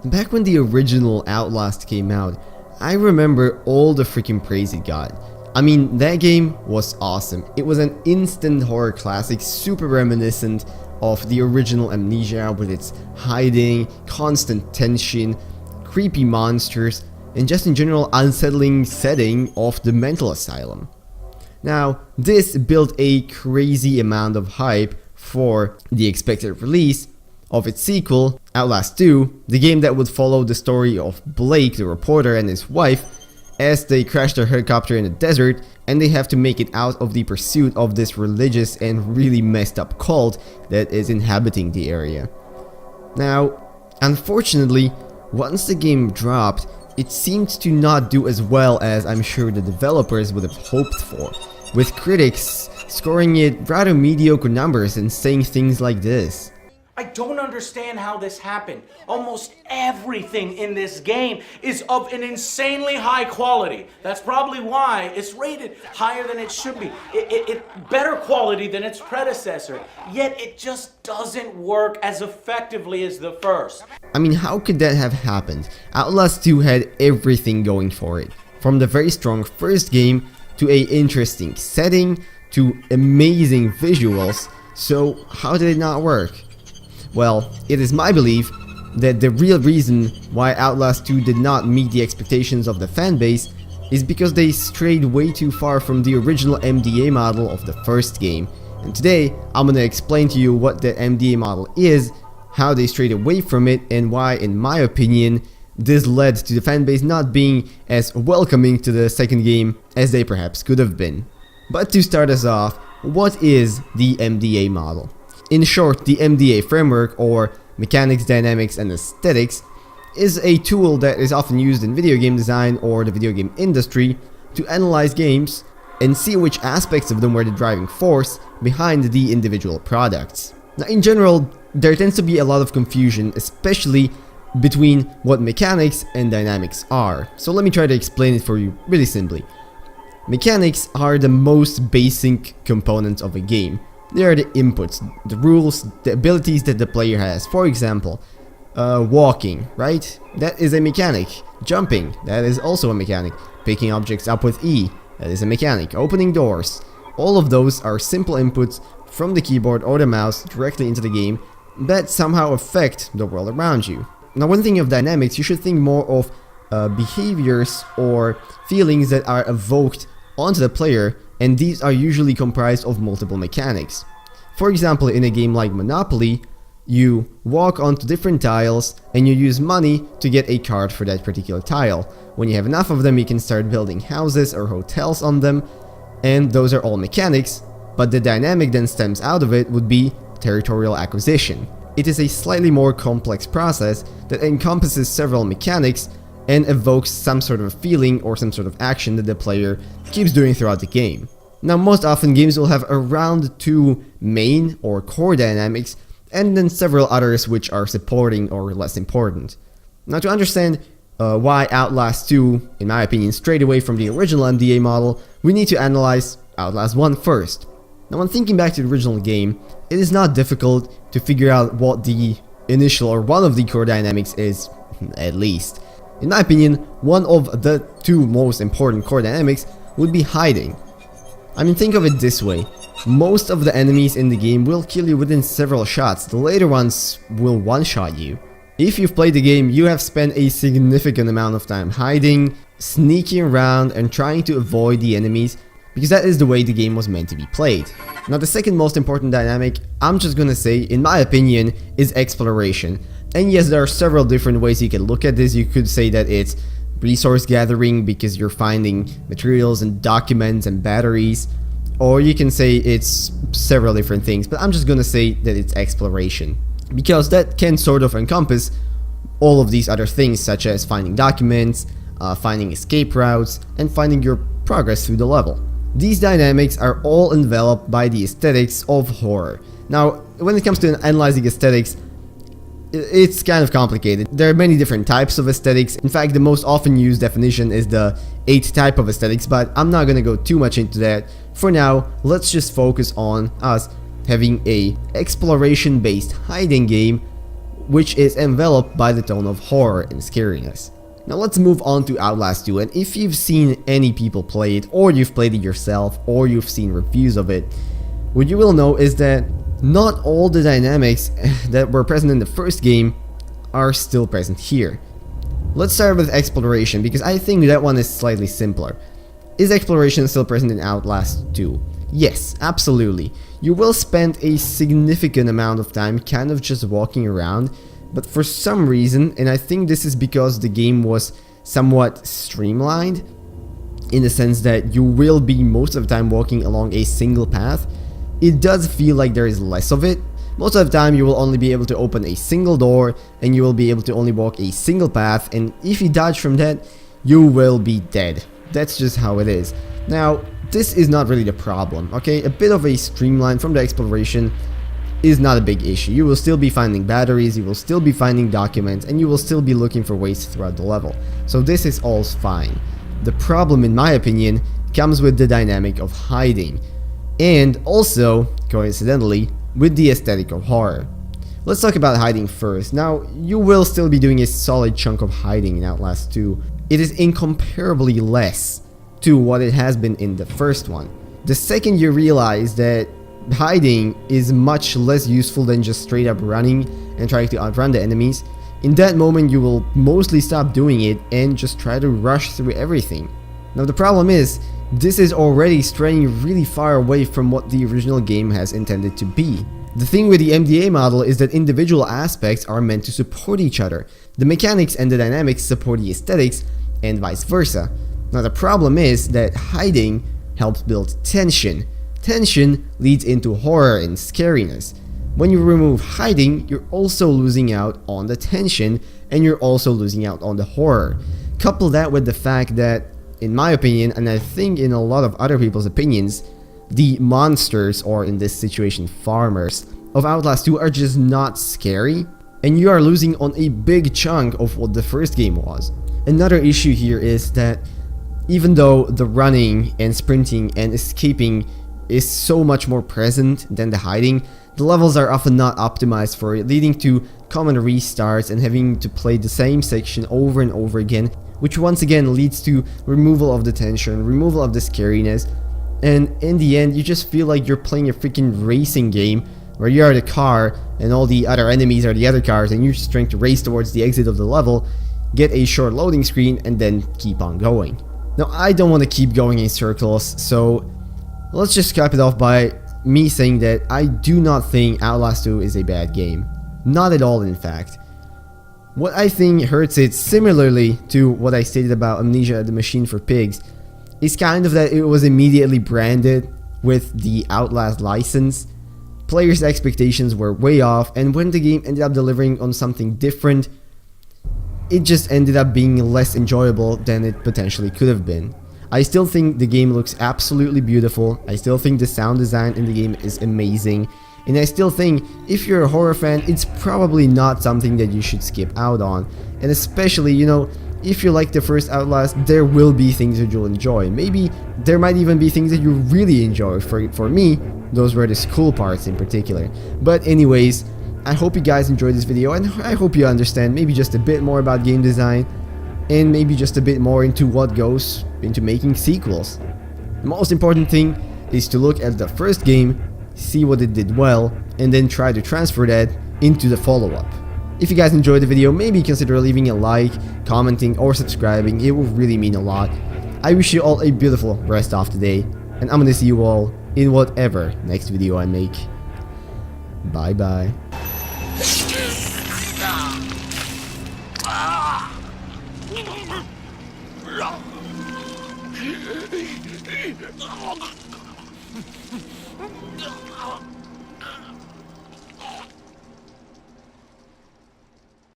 Back when the original Outlast came out, I remember all the freaking praise it got. I mean, that game was awesome. It was an instant horror classic, super reminiscent of the original Amnesia with its hiding, constant tension, creepy monsters, and just in general unsettling setting of the mental asylum. Now, this built a crazy amount of hype for the expected release of its sequel, Outlast 2, the game that would follow the story of Blake, the reporter, and his wife as they crash their helicopter in the desert and they have to make it out of the pursuit of this religious and really messed up cult that is inhabiting the area. Now, unfortunately, once the game dropped, it seemed to not do as well as I'm sure the developers would have hoped for, with critics scoring it rather mediocre numbers and saying things like this. I don't understand how this happened. Almost everything in this game is of an insanely high quality. That's probably why it's rated higher than it should be. It better quality than its predecessor. Yet it just doesn't work as effectively as the first. I mean, how could that have happened? Outlast 2 had everything going for it. From the very strong first game to a interesting setting to amazing visuals. So how did it not work? Well, it is my belief that the real reason why Outlast 2 did not meet the expectations of the fanbase is because they strayed way too far from the original MDA model of the first game. And today, I'm gonna explain to you what that MDA model is, how they strayed away from it, and why, in my opinion, this led to the fanbase not being as welcoming to the second game as they perhaps could have been. But to start us off, what is the MDA model? In short, the MDA framework, or Mechanics, Dynamics, and Aesthetics, is a tool that is often used in video game design or the video game industry to analyze games and see which aspects of them were the driving force behind the individual products. Now, in general, there tends to be a lot of confusion, especially between what mechanics and dynamics are. So let me try to explain it for you really simply. Mechanics are the most basic components of a game. They are the inputs, the rules, the abilities that the player has. For example, walking, right? That is a mechanic. Jumping, that is also a mechanic. Picking objects up with E, that is a mechanic. Opening doors, all of those are simple inputs from the keyboard or the mouse directly into the game that somehow affect the world around you. Now, when thinking of dynamics, you should think more of behaviors or feelings that are evoked onto the player, and these are usually comprised of multiple mechanics. For example, in a game like Monopoly, you walk onto different tiles and you use money to get a card for that particular tile. When you have enough of them, you can start building houses or hotels on them, and those are all mechanics, but the dynamic then stems out of it would be territorial acquisition. It is a slightly more complex process that encompasses several mechanics and evokes some sort of feeling or some sort of action that the player keeps doing throughout the game. Now, most often games will have around 2 main or core dynamics and then several others which are supporting or less important. Now, to understand why Outlast 2, in my opinion, strayed away from the original MDA model, we need to analyze Outlast 1 first. Now, when thinking back to the original game, it is not difficult to figure out what the initial or one of the core dynamics is, at least. In my opinion, one of the 2 most important core dynamics would be hiding. I mean, think of it this way. Most of the enemies in the game will kill you within several shots. The later ones will one-shot you. If you've played the game, you have spent a significant amount of time hiding, sneaking around, and trying to avoid the enemies, because that is the way the game was meant to be played. Now, the second most important dynamic, I'm just gonna say, in my opinion, is exploration. And yes, there are several different ways you can look at this. You could say that it's resource gathering because you're finding materials and documents and batteries, or you can say it's several different things, but I'm just gonna say that it's exploration, because that can sort of encompass all of these other things, such as finding documents, finding escape routes, and finding your progress through the level. These dynamics are all enveloped by the aesthetics of horror. Now, when it comes to analyzing aesthetics, it's kind of complicated. There are many different types of aesthetics. In fact, the most often used definition is the 8 type of aesthetics, but I'm not gonna go too much into that. For now, let's just focus on us having a exploration-based hiding game which is enveloped by the tone of horror and scariness. Now let's move on to Outlast 2, and if you've seen any people play it, or you've played it yourself, or you've seen reviews of it, what you will know is that not all the dynamics that were present in the first game are still present here. Let's start with exploration, because I think that one is slightly simpler. Is exploration still present in Outlast 2? Yes, absolutely. You will spend a significant amount of time kind of just walking around, but for some reason, and I think this is because the game was somewhat streamlined, in the sense that you will be most of the time walking along a single path, it does feel like there is less of it. Most of the time you will only be able to open a single door, and you will be able to only walk a single path, and if you dodge from that, you will be dead. That's just how it is. Now, this is not really the problem, okay? A bit of a streamline from the exploration is not a big issue. You will still be finding batteries, you will still be finding documents, and you will still be looking for ways throughout the level. So this is all fine. The problem, in my opinion, comes with the dynamic of hiding, and also, coincidentally, with the aesthetic of horror. Let's talk about hiding first. Now, you will still be doing a solid chunk of hiding in Outlast 2. It is incomparably less to what it has been in the first one. The second you realize that hiding is much less useful than just straight up running and trying to outrun the enemies, in that moment you will mostly stop doing it and just try to rush through everything. Now the problem is, this is already straying really far away from what the original game has intended to be. The thing with the MDA model is that individual aspects are meant to support each other. The mechanics and the dynamics support the aesthetics, and vice versa. Now the problem is that hiding helps build tension. Tension leads into horror and scariness. When you remove hiding, you're also losing out on the tension, and you're also losing out on the horror. Couple that with the fact that, in my opinion, and I think in a lot of other people's opinions, the monsters, or in this situation farmers, of Outlast 2 are just not scary, and you are losing on a big chunk of what the first game was. Another issue here is that even though the running and sprinting and escaping is so much more present than the hiding, the levels are often not optimized for it, leading to common restarts and having to play the same section over and over again, which once again leads to removal of the tension, removal of the scariness, and in the end you just feel like you're playing a freaking racing game where you are the car and all the other enemies are the other cars, and you're just trying to race towards the exit of the level, get a short loading screen, and then keep on going. Now I don't want to keep going in circles, so let's just cap it off by me saying that I do not think Outlast 2 is a bad game. Not at all, in fact. What I think hurts it, similarly to what I stated about Amnesia: The Machine for Pigs, is kind of that it was immediately branded with the Outlast license. Players' expectations were way off, and when the game ended up delivering on something different, it just ended up being less enjoyable than it potentially could have been. I still think the game looks absolutely beautiful, I still think the sound design in the game is amazing, and I still think if you're a horror fan, it's probably not something that you should skip out on. And especially, you know, if you like the first Outlast, there will be things that you'll enjoy. Maybe there might even be things that you really enjoy. For me, those were the school parts in particular. But anyways, I hope you guys enjoyed this video, and I hope you understand maybe just a bit more about game design, and maybe just a bit more into what goes into making sequels. The most important thing is to look at the first game, see what it did well, and then try to transfer that into the follow-up. If you guys enjoyed the video, maybe consider leaving a like, commenting, or subscribing. It would really mean a lot. I wish you all a beautiful rest of the day, and I'm gonna see you all in whatever next video I make. Bye bye. Oh.